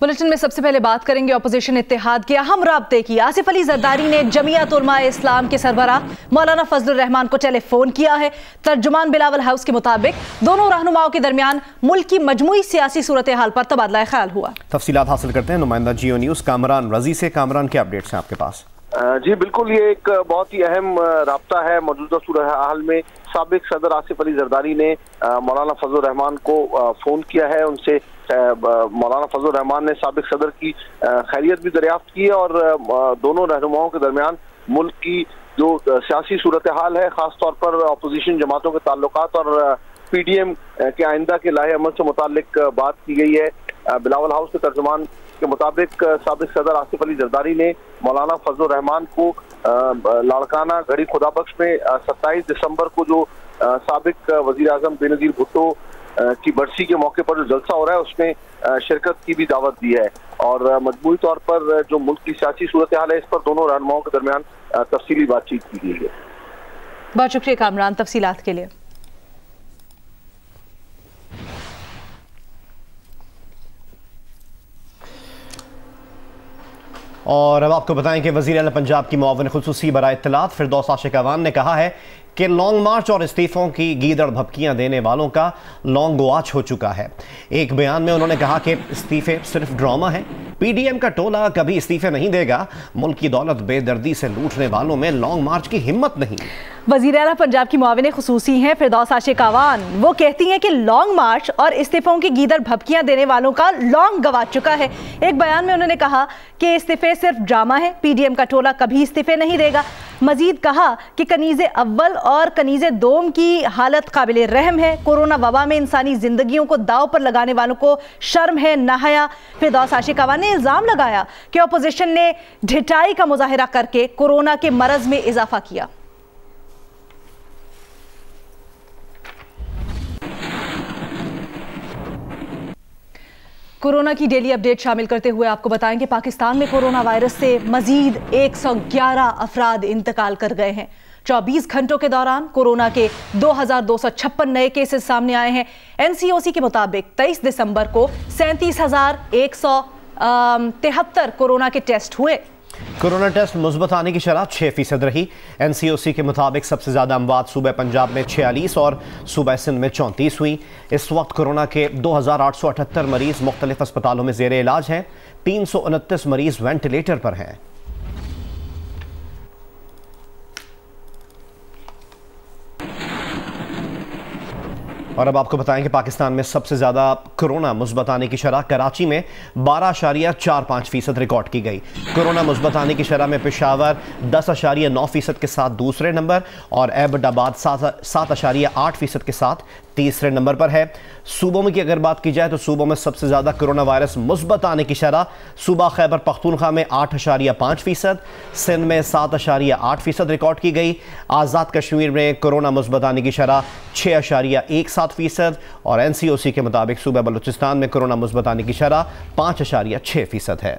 Bulletin में सबसे पहले बात करेंगे अपोजिशन इत्तेहाद के अहम राब्ते की। आसिफ अली जरदारी ने जमीयत उलमा इस्लाम के सरबराह मौलाना फजलुर रहमान को टेलीफोन किया है। तर्जुमान बिलावल हाउस के मुताबिक दोनों रहनुमाओं के दरमियान मुल्क की मजमूई सियासी सूरत हाल पर तबादला ख्याल हुआ। तफसीलात हासिल करते हैं नुमाइंदा जियो न्यूज कामरान रजी से। कामरान, के अपडेट्स हैं आपके पास? जी बिल्कुल, ये एक बहुत ही अहम राब्ता है मौजूदा सूरत हाल में। साबिक सदर आसिफ अली जरदारी ने मौलाना फजलुर रहमान को फोन किया है। उनसे मौलाना फजलुर रहमान ने साबिक सदर की खैरियत भी दरियाफ्त की है और दोनों रहनुमाओं के दरमियान मुल्क की जो सियासी सूरत हाल है, खास तौर पर अपोजिशन जमातों के ताल्लुकात और PDM के आइंदा के लाहे अमल से मुतालिक बात की गई है। बिलावल हाउस के तर्जुमान के मुताबिक साबिक सदर आसिफ अली जरदारी ने मौलाना फजलुर रहमान को लाड़काना घड़ी खुदाबख्श में 27 दिसंबर को जो साबिक वजीर आजम बेनजीर भुट्टो की बरसी के मौके पर जो जलसा हो रहा है उसमें शिरकत की भी दावत दी है। और मजमूई तौर पर जो मुल्क की सियासी सूरत हाल है, इस पर दोनों रहनुमाओं के दरमियान तफसीली बातचीत की गई है। बहुत शुक्रिया कामरान तफसीलात के लिए। और अब आपको बताएं कि वज़ीर आला पंजाब की मुआविन खुसूसी बराए इत्तलात फिरदौस आशिक अवान ने कहा है कि लॉन्ग मार्च और इस्तीफों की गीदड़ भपकियां देने वालों का लॉन्ग वॉच हो चुका है। एक बयान में उन्होंने कहा कि इस्तीफे सिर्फ ड्रामा है, PDM का टोला कभी इस्तीफे नहीं देगा, मुल्क की दौलत बेदर्दी से लूटने वालों में लॉन्ग मार्च की हिम्मत नहीं। वज़ीर आला पंजाब की मुआविन खुसूसी हैं फिरदौस आशिक अवान। वो कहती हैं कि लॉन्ग मार्च और इस्तीफों की गीदड़ भपकियां देने वालों का लॉन्ग गवा चुका है। एक बयान में उन्होंने कहा कि इस्तीफे सिर्फ ड्रामा है, PDM का टोला कभी इस्तीफे नहीं देगा। मजीद कहा कि कनीज़े अव्वल और कनीज़े दोम की हालत काबिल रहम है। कोरोना वबा में इंसानी जिंदगियों को दाव पर लगाने वालों को शर्म है नहाया। फिरदौस आशिक अवान ने इल्ज़ाम लगाया कि अपोजिशन ने ढिठाई का मुजाहिरा करके कोरोना के मरज में इजाफा किया। कोरोना की डेली अपडेट शामिल करते हुए आपको बताएं कि पाकिस्तान में कोरोना वायरस से मजीद 111 अफराद इंतकाल कर गए हैं। 24 घंटों के दौरान कोरोना के 2256 नए केसेस सामने आए हैं। NCOC के मुताबिक 23 दिसंबर को 37,173 कोरोना के टेस्ट हुए। कोरोना टेस्ट मुस्बत आने की शरह 6% रही। NCOC के मुताबिक सबसे ज़्यादा अमवात सूबे पंजाब में 46 और सूबे सिंध में 34 हुई। इस वक्त कोरोना के 2878 मरीज मुख्तलिफ अस्पतालों में ज़ेरे इलाज हैं। 329 मरीज वेंटिलेटर पर हैं। और अब आपको बताएं कि पाकिस्तान में सबसे ज़्यादा कोरोना मुस्बत आने की शरह कराची में 12.45% रिकॉर्ड की गई। कोरोना मुस्बत आने की शरह में पेशावर 10.9% के साथ दूसरे नंबर और एबटाबाद 7.8% के साथ तीसरे नंबर पर है। सूबों में की अगर बात की जाए तो सूबों में सबसे ज़्यादा कोरोना वायरस मुस्बत आने की शरह सूबा खैबर पख्तूनख्वा में 8.5%, सिंध में 7.8% रिकॉर्ड की गई। आज़ाद कश्मीर में कोरोना मुस्बत आने की शरह 6.17% और NCOC के मुताबिक सूबा बलूचिस्तान में कोरोना मुस्बत आने की शरह 5.6% है।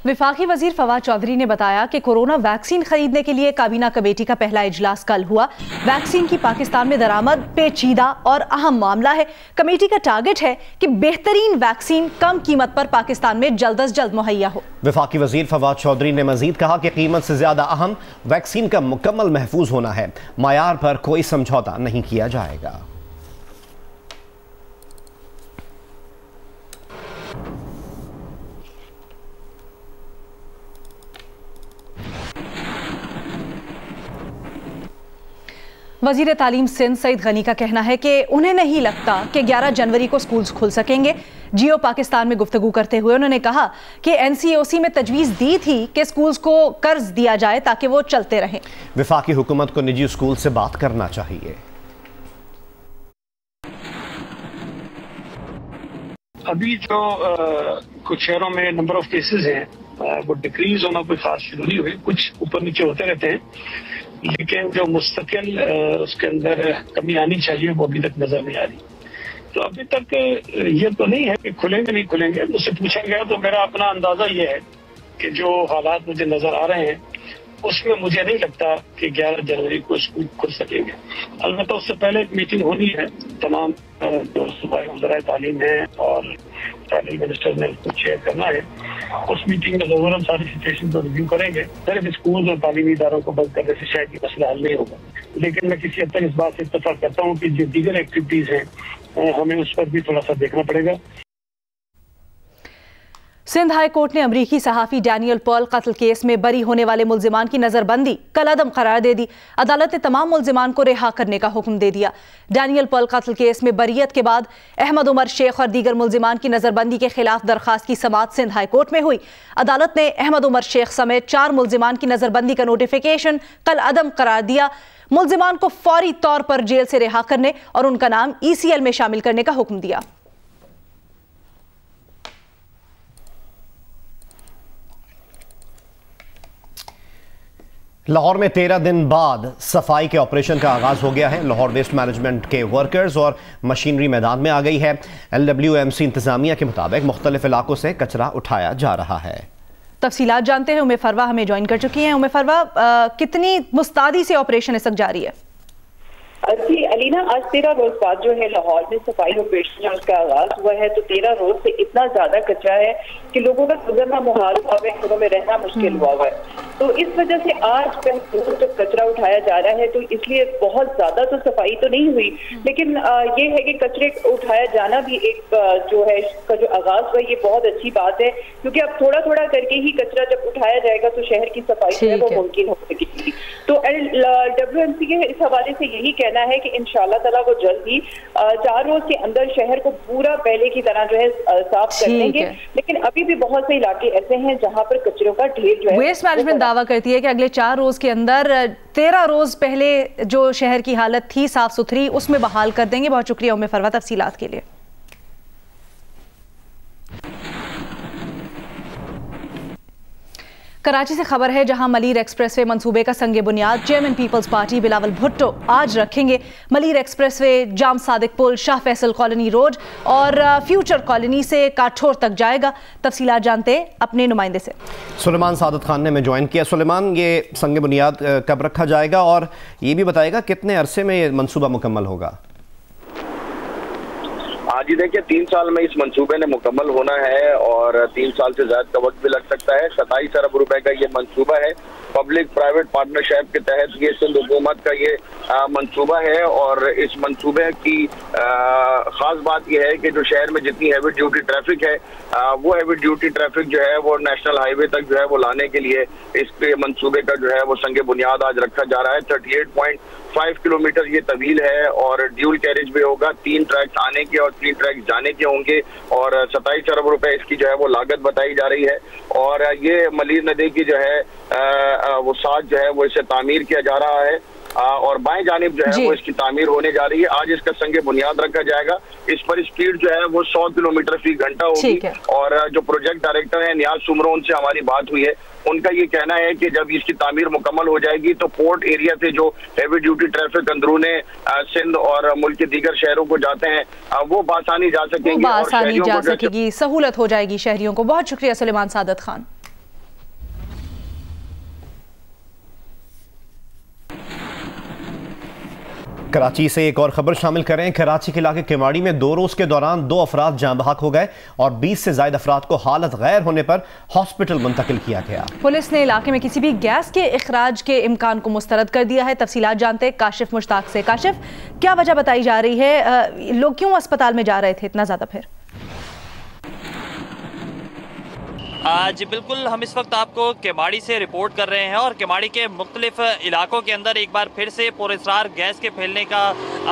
विफाकी वजीर फवाद चौधरी ने बताया कि कोरोना वैक्सीन खरीदने के लिए काबीना कमेटी का पहला इजलास कल हुआ। वैक्सीन की पाकिस्तान में दरामद पेचीदा और अहम मामला है। कमेटी का टारगेट है कि बेहतरीन वैक्सीन कम कीमत पर पाकिस्तान में जल्द अज जल्द मुहैया हो। विफाकी वजीर फवाद चौधरी ने मजीद कहा कि कीमत से ज्यादा अहम वैक्सीन का मुकम्मल महफूज होना है। मायार पर कोई समझौता नहीं किया जाएगा। वजीर तालीम सिंध सईद गनी का कहना है कि उन्हें नहीं लगता कि 11 जनवरी को स्कूल खुल सकेंगे। जियो पाकिस्तान में गुफ्तगू करते हुए उन्होंने कहा कि NCOC में तजवीज़ दी थी कि स्कूल्स को कर्ज दिया जाए ताकि वो चलते रहें। विफाकी हुकूमत को निजी स्कूल से बात करना चाहिए। अभी जो कुछ शहरों में नंबर ऑफ केसेस हैं वो डिक्रीज होना कोई खास शुरू नहीं हुए, कुछ ऊपर नीचे होते रहते हैं, लेकिन जो मुस्तकिल उसके अंदर कमी आनी चाहिए वो अभी तक नजर नहीं आ रही। तो अभी तक ये तो नहीं है कि खुलेंगे नहीं खुलेंगे। मुझसे पूछा गया तो मेरा अपना अंदाजा ये है कि जो हालात मुझे नजर आ रहे हैं उसमें मुझे नहीं लगता कि 11 जनवरी को स्कूल खुल सकेंगे। अलबत्ता उससे पहले एक मीटिंग होनी है, तमाम जो सूबाई वज़राए तालीम है और तालीम मिनिस्टर ने उसको चेयर करना है। उस मीटिंग में जरूर हम सारी सिचुएशन को रिव्यू करेंगे। सिर्फ स्कूल और तालीमी इदारों को बंद करने से शायद ये मसला हल नहीं होगा, लेकिन मैं किसी हद तक इस बात से इत्तेफाक करता हूँ कि जो दीगर एक्टिविटीज हैं हमें उस पर भी थोड़ा सा देखना पड़ेगा। सिंध हाई कोर्ट ने अमरीकी सहाफ़ी डैनियल पर्ल कत्ल केस में बरी होने वाले मुल्जिमान की नजरबंदी कल अदम करार दे दी। अदालत ने तमाम मुल्जिमान को रिहा करने का हुक्म दे दिया। डैनियल पर्ल कत्ल केस में बरीयत के बाद अहमद उमर शेख और दीगर मुल्जिमान की नजरबंदी के खिलाफ दरखास्त की समाअत सिंध हाई कोर्ट में हुई। अदालत ने अहमद उमर शेख समेत 4 मुल्जिमान की नजरबंदी का नोटिफिकेशन कल अदम करार दिया। मुल्जिमान को फौरी तौर पर जेल से रिहा करने और उनका नाम ECL में शामिल करने का हुक्म दिया। लाहौर में 13 दिन बाद सफाई के ऑपरेशन का आगाज हो गया है। लाहौर वेस्ट मैनेजमेंट के वर्कर्स और मशीनरी मैदान में आ गई है। LWMC इंतजामिया के मुताबिक मुख्तलिफ इलाकों से कचरा उठाया जा रहा है। तफसीलात जानते हैं, उमे फरवा हमें ज्वाइन कर चुकी हैं। उमे फरवा, कितनी मुस्तैदी से ऑपरेशन इस वक्त जारी है? जी अलीना, आज 13 रोज बाद जो है लाहौर में सफाई ऑपरेशन उसका आगाज हुआ है। तो 13 रोज से इतना ज्यादा कचरा है कि लोगों का गुजरना मुहाल हुआ है, घरों में रहना मुश्किल हुआ है। तो इस वजह से आज पहले जब कचरा उठाया जा रहा है तो इसलिए बहुत ज्यादा तो सफाई तो नहीं हुई, लेकिन ये है कि कचरे उठाया जाना भी एक जो है इसका जो आगाज हुआ ये बहुत अच्छी बात है, क्योंकि अब थोड़ा थोड़ा करके ही कचरा जब उठाया जाएगा तो शहर की सफाई जो है वो मुमकिन हो सकेगी। तो LWMC के इस हवाले से यही कहना है कि इंशाअल्लाह ताला वो जल्द ही 4 रोज के अंदर शहर को पूरा पहले की तरह जो है साफ कर देंगे। लेकिन अभी भी बहुत से इलाके ऐसे हैं जहाँ पर कचरों का ढेर जो है। वेस्ट मैनेजमेंट दावा करती है कि अगले 4 रोज के अंदर 13 रोज पहले जो शहर की हालत थी साफ सुथरी उसमें बहाल कर देंगे। बहुत शुक्रिया उम्मे फरवा तफसीलात के लिए। कराची से खबर है, जहां मलीर एक्सप्रेसवे मंसूबे का संगे बुनियाद chairman people's party Bilawal Bhutto आज रखेंगे। मलीर एक्सप्रेसवे जाम सादिक पुल, शाह फैसल कॉलोनी रोड और फ्यूचर कॉलोनी से काठोर तक जाएगा। तफसीलात जानते हैं अपने नुमाइंदे से। सुलेमान सादत खान ने हमें ज्वाइन किया। सुलेमान, ये संगे बुनियाद कब रखा जाएगा और ये भी बताएगा कितने अरसे में ये मनसूबा मुकम्मल होगा? हाँ जी, देखिए 3 साल में इस मंसूबे ने मुकम्मल होना है और 3 साल से ज्यादा का वक्त भी लग सकता है। 27 अरब रुपए का ये मंसूबा है। पब्लिक प्राइवेट पार्टनरशिप के तहत ये सिंध हुकूमत का ये मंसूबा है और इस मंसूबे की खास बात यह है कि जो शहर में जितनी हैवी ड्यूटी ट्रैफिक है वो हैवी ड्यूटी ट्रैफिक जो है वो नेशनल हाईवे तक जो है वो लाने के लिए इसके मंसूबे का जो है वो संगे बुनियाद आज रखा जा रहा है। 38.5 किलोमीटर ये तवील है और ड्यूल कैरेज भी होगा। 3 ट्रैक्स आने के और 3 ट्रैक्स जाने के होंगे और 27 अरब रुपए इसकी जो है वो लागत बताई जा रही है। और ये मलीर नदी की जो है वो साथ जो है वो इसे तामीर किया जा रहा है और बाएं जानिब जो है वो इसकी तामीर होने जा रही है। आज इसका संगे बुनियाद रखा जाएगा। इस पर स्पीड जो है वो 100 किलोमीटर फी घंटा होगी। और जो प्रोजेक्ट डायरेक्टर है नियाज सुमरो, उनसे हमारी बात हुई है। उनका ये कहना है कि जब इसकी तामीर मुकम्मल हो जाएगी तो पोर्ट एरिया से जो हैवी ड्यूटी ट्रैफिक अंदरूने सिंध और मुल्क के दीगर शहरों को जाते हैं वो बासानी जा सकेंगे, बासानी जा सकेगी, सहूलत हो जाएगी शहरियों को। बहुत शुक्रिया सुलेमान सादत खान। कराची से एक और खबर शामिल करें। कराची के इलाके केवाड़ी में 2 रोज के दौरान 2 अफराद जान बहक हो गए और 20 से ज्यादा अफराद को हालत गैर होने पर हॉस्पिटल मुंतकिल किया गया। पुलिस ने इलाके में किसी भी गैस के इखराज के इम्कान को मुस्तरद कर दिया है। तफसीलात जानते हैं काशिफ मुश्ताक से। काशिफ, क्या वजह बताई जा रही है, लोग क्यों अस्पताल में जा रहे थे इतना ज्यादा? फिर जी बिल्कुल, हम इस वक्त आपको केवाड़ी से रिपोर्ट कर रहे हैं और केवाड़ी के मुख्तलिफ इलाकों के अंदर एक बार फिर से पुरअसरार गैस के फैलने का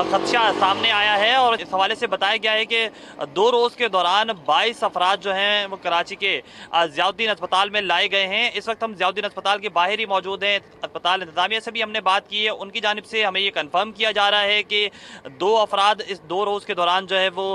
खदशा सामने आया है। और इस हवाले से बताया गया है कि 2 रोज़ के दौरान 22 अफराद जो हैं वो कराची के ज़ियाउद्दीन अस्पताल में लाए गए हैं। इस वक्त हम ज़ियाउद्दीन अस्पताल के बाहर ही मौजूद हैं। अस्पताल इंतजामिया से भी हमने बात की है, उनकी जानिब से हमें ये कन्फर्म किया जा रहा है कि 2 अफराद इस 2 रोज़ के दौरान जो है वो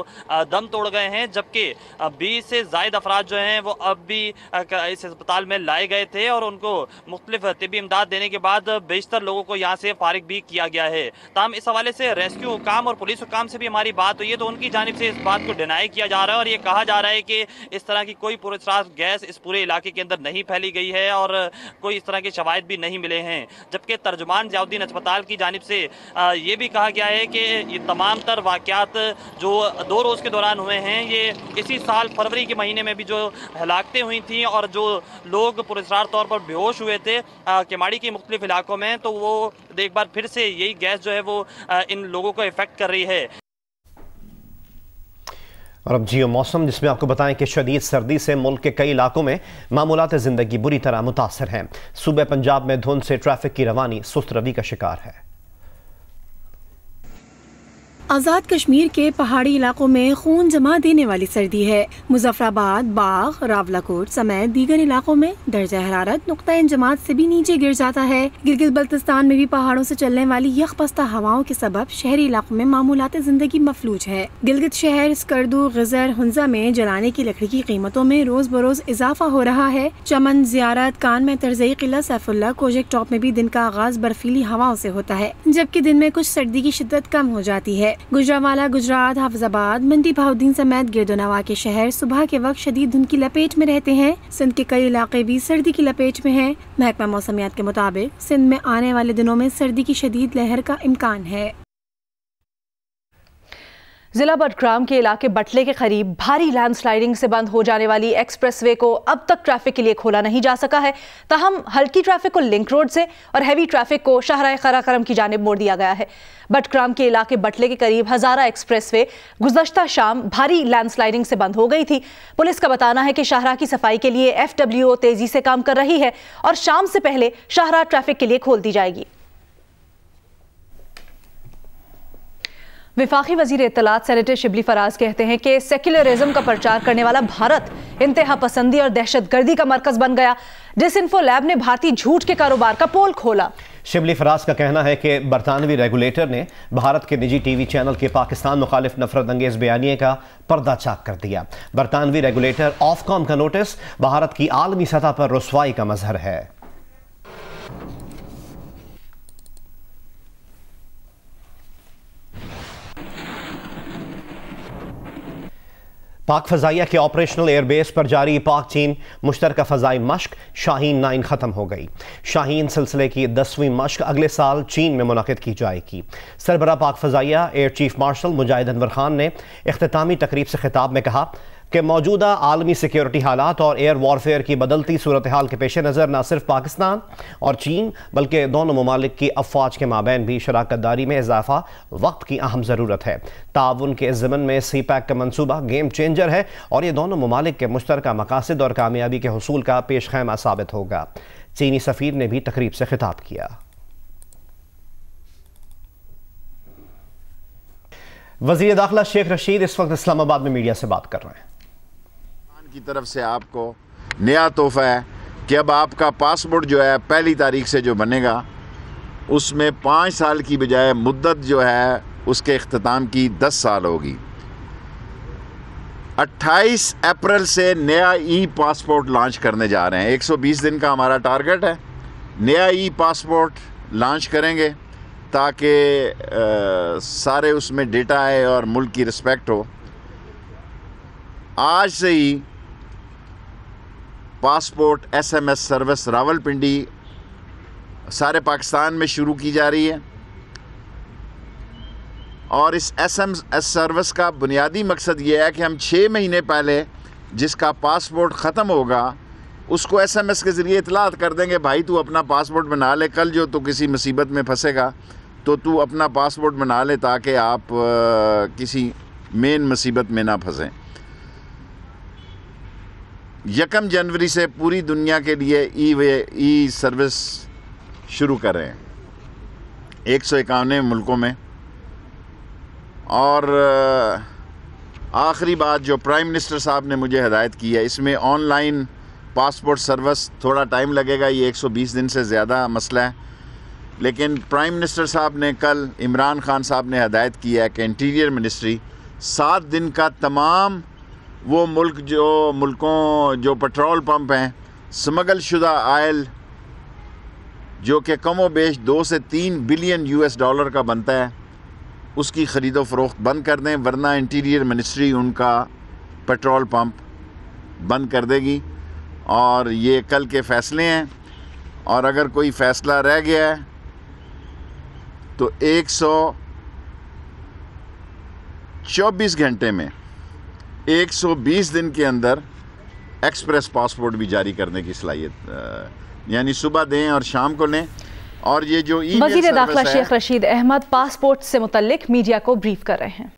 दम तोड़ गए हैं, जबकि 20 से ज़ायद अफराद जो हैं वो अब भी इस अस्पताल में लाए गए थे और उनको मुख्तलिफ तिब्बी इमदाद देने के बाद बेशतर लोगों को यहाँ से फारिग भी किया गया है। ताहम इस हवाले से रेस्क्यू हुकाम और पुलिस हुकाम से भी हमारी बात हुई है, तो उनकी जानिब से इस बात को डिनाई किया जा रहा है और ये कहा जा रहा है कि इस तरह की कोई पुरस्कार गैस इस पूरे इलाके के अंदर नहीं फैली गई है और कोई इस तरह के शवाहिद भी नहीं मिले हैं। जबकि तर्जुमान ज़ियाउद्दीन अस्पताल की जानिब से ये भी कहा गया है कि ये तमाम तर वाक़यात जो 2 रोज़ के दौरान हुए हैं, ये इसी साल फरवरी के महीने में भी जो हलाकतें हुई थी और जो लोग पुरस्कार तौर पर बेहोश हुए थे केमाड़ी के मुख्तलिफ इलाकों में, तो वो एक बार फिर से यही गैस जो है वो इन लोगों को इफेक्ट कर रही है। और अब जियो मौसम, जिसमें आपको बताएं कि शदीद सर्दी से मुल्क के कई इलाकों में मामूलात ज़िंदगी बुरी तरह मुतासर हैं। सूबे पंजाब में धुंध से ट्रैफिक की रवानी सुस्त रवी का शिकार है। आज़ाद कश्मीर के पहाड़ी इलाकों में खून जमा देने वाली सर्दी है। मुजफ्फराबाद, बाग, रावलाकोट समेत दीगर इलाकों में दर्जा हरारत नुक्ता इंजमात से भी नीचे गिर जाता है। गिलगित बल्तिस्तान में भी पहाड़ों से चलने वाली यखपस्ता हवाओं के सबब शहरी इलाकों में मामूलात जिंदगी मफलूज है। गिलगित शहर, स्कर्दू, गिजर, हुंजा में जलाने की लकड़ी की कीमतों में रोज बरोज इजाफा हो रहा है। चमन, जियारत, कान में तर्ज़ई किला, सैफुल्ला, कोजेक टॉप में भी दिन का आगाज बर्फीली हवाओं से होता है, जबकि दिन में कुछ सर्दी की शिद्दत कम हो जाती है। गुजरावाला, गुजरात, हाफिजाबाद, मंडी बहाउद्दीन समेत गिरदोनवा के शहर सुबह के वक्त शदीद धुंध की लपेट में रहते हैं। सिंध के कई इलाके भी सर्दी की लपेट में हैं। महकमा मौसमियात के मुताबिक सिंध में आने वाले दिनों में सर्दी की शदीद लहर का इम्कान है। जिला बडग्राम के इलाके बटले के करीब भारी लैंडस्लाइडिंग से बंद हो जाने वाली एक्सप्रेसवे को अब तक ट्रैफिक के लिए खोला नहीं जा सका है। ताहम हल्की ट्रैफिक को लिंक रोड से और हैवी ट्रैफिक को शाहराह कराकरम की जानिब मोड़ दिया गया है। बडग्राम के इलाके बटले के करीब हजारा एक्सप्रेसवे गुज़श्ता शाम भारी लैंडस्लाइडिंग से बंद हो गई थी। पुलिस का बताना है कि शाहराह की सफाई के लिए FWO तेजी से काम कर रही है और शाम से पहले शाहराह ट्रैफिक के लिए खोल दी जाएगी। विफाकी वजीर इत्तलात सेनेटर शिबली फराज कहते हैं कि सेक्युलरिज्म का प्रचार करने वाला भारत इंतहा पसंदी और दहशतगर्दी का मरकज बन गया। डिसइंफो लैब ने भारतीय झूठ के कारोबार का पोल खोला। शिबली फराज का कहना है कि बरतानवी रेगुलेटर ने भारत के निजी टीवी चैनल के पाकिस्तान मुखालिफ नफरत अंगेज बयानिए का पर्दा चाक कर दिया। बरतानवी रेगुलेटर ऑफकॉम का नोटिस भारत की आलमी सतह पर रुसवाई का मजहर है। पाक फजाइया के ऑपरेशनल एयरबेस पर जारी पाक चीन मुश्तरका फजाई मश्क शाहीन 9 खत्म हो गई। शाहीन सिलसिले की 10वीं मश्क अगले साल चीन में मुनक़िद की जाएगी। सरबरा पाक फजाइया एयर चीफ मार्शल मुजाहिद अनवर खान ने इख्तितामी तकरीब से खिताब में कहा कि मौजूदा आलमी सिक्योरिटी हालात और एयर वॉरफेयर की बदलती सूरत हाल के पेश नज़र न सिर्फ पाकिस्तान और चीन बल्कि दोनों ममालिक की अफवाज के माबैन भी शराकत दारी में इजाफा वक्त की अहम ज़रूरत है। ताउन के ज़मन में CPAC का मनसूबा गेम चेंजर है और ये दोनों ममालिक के मुश्तरका मकासद और कामयाबी के हुसूल का पेश खैमा साबित होगा। चीनी सफ़ीर ने भी तकरीब से खिताब किया। वज़ीर दाखिला शेख रशीद इस वक्त इस्लामाबाद में मीडिया से बात कर रहे हैं। की तरफ से आपको नया तोहफा है कि अब आपका पासपोर्ट जो है पहली तारीख से जो बनेगा उसमें 5 साल की बजाय मुद्दत जो है उसके इख्तिताम की 10 साल होगी। 28 अप्रैल से नया पासपोर्ट लॉन्च करने जा रहे हैं। 120 दिन का हमारा टारगेट है। नया पासपोर्ट लॉन्च करेंगे ताकि सारे उसमें डेटा आए और मुल्क की रिस्पेक्ट हो। आज से ही पासपोर्ट SMS सर्विस रावलपिंडी सारे पाकिस्तान में शुरू की जा रही है और इस SMS सर्विस का बुनियादी मकसद ये है कि हम 6 महीने पहले जिसका पासपोर्ट ख़त्म होगा उसको SMS के ज़रिए इतलात कर देंगे, भाई तू अपना पासपोर्ट बना ले, कल जो तू किसी मुसीबत में फंसेगा तो तू अपना पासपोर्ट बना ले ताकि आप किसी मेन मुसीबत में ना फंसें। 1 जनवरी से पूरी दुनिया के लिए ई सर्विस शुरू कर रहे हैं 151 मुल्कों में। और आखिरी बात जो प्राइम मिनिस्टर साहब ने मुझे हदायत की है, इसमें ऑनलाइन पासपोर्ट सर्विस थोड़ा टाइम लगेगा, ये 120 दिन से ज़्यादा मसला है, लेकिन प्राइम मिनिस्टर साहब ने कल इमरान खान साहब ने हदायत की है कि इंटीरियर मिनिस्ट्री 7 दिन का तमाम वो मुल्कों जो पेट्रोल पंप हैं स्मगल शुदा आयल जो कि कमो बेश 2 से 3 बिलियन US डॉलर का बनता है, उसकी ख़रीदो फ़रोख्त बंद कर दें, वरना इंटीरियर मिनिस्ट्री उनका पेट्रोल पंप बंद कर देगी। और ये कल के फ़ैसले हैं, और अगर कोई फ़ैसला रह गया है तो 124 घंटे में 120 दिन के अंदर एक्सप्रेस पासपोर्ट भी जारी करने की सलाहियत, यानी सुबह दें और शाम को लें। और ये जो वज़ीर दाखिला शेख रशीद अहमद पासपोर्ट से मुतल्लिक मीडिया को ब्रीफ कर रहे हैं।